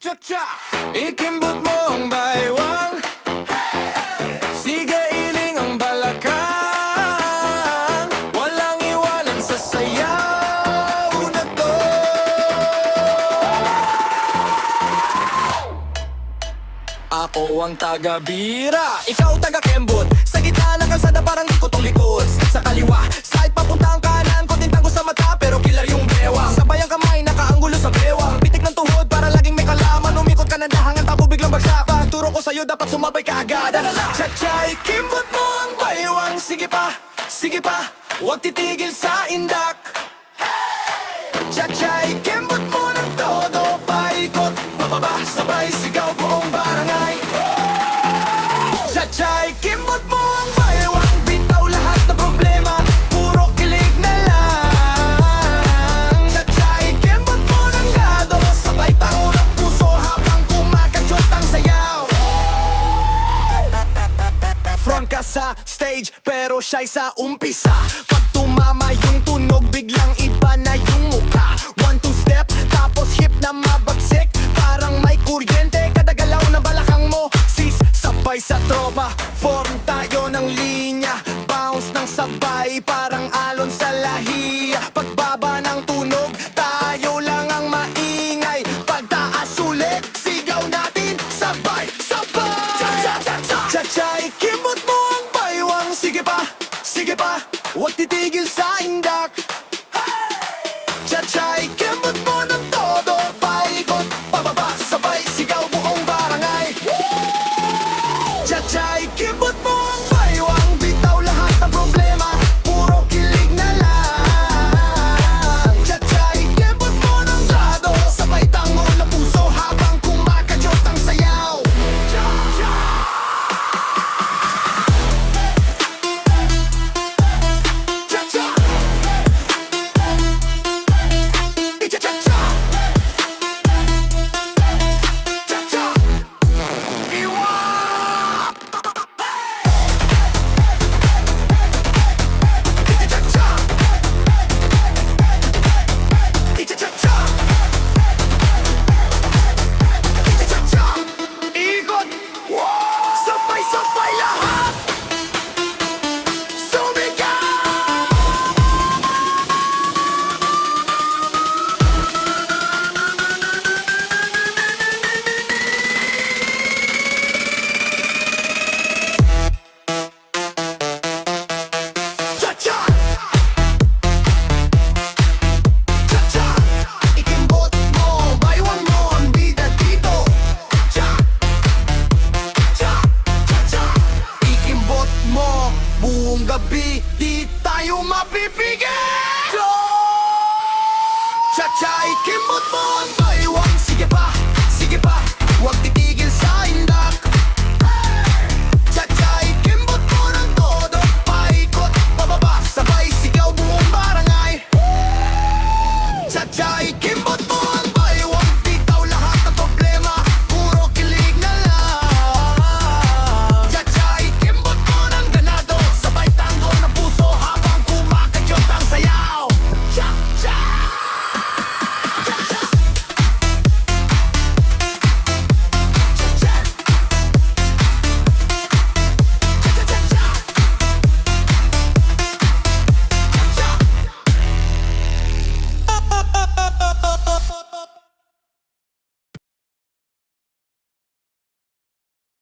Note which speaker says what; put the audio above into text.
Speaker 1: Cha-cha! Ikimbot mo ang baywang, sige iling ang balakang, walang iwanan sa sayaw na to. Ako ang taga-bira, ikaw taga-kembot. Sa gitna ng kalsada parang di ko tong likod. Sa kaliwa, side papunta ang kanan, konting tango sa mata pero killer yung bewang. Sabay ang kamay, nakaanggulo sa bewang. Pitik ng tuhod para laging may kalaman. Umikot ka ng dahangan, tapo biglang bagsak. Turo ko sa'yo, dapat sumabay ka agad. Cha-cha, ikimbot mo ang baywang. Sige pa, huwag titigil sa indak. Cha-cha, ikimbot mo ng todo. Paikot, pababa, sabay, sigaw buong barangay. Cha-cha, ikimbot mo ang baywang. Bitaw lahat ng problema, puro kilig na lang. Cha-cha, ikimbot mo ng gado. Sabay tango ng puso habang kumakasyot ang sayaw. Front ka sa stage pero shy sa umpisa. Pag tumama yung tunog biglang iba na yung mukha. 1-2 step tapos hip na mabag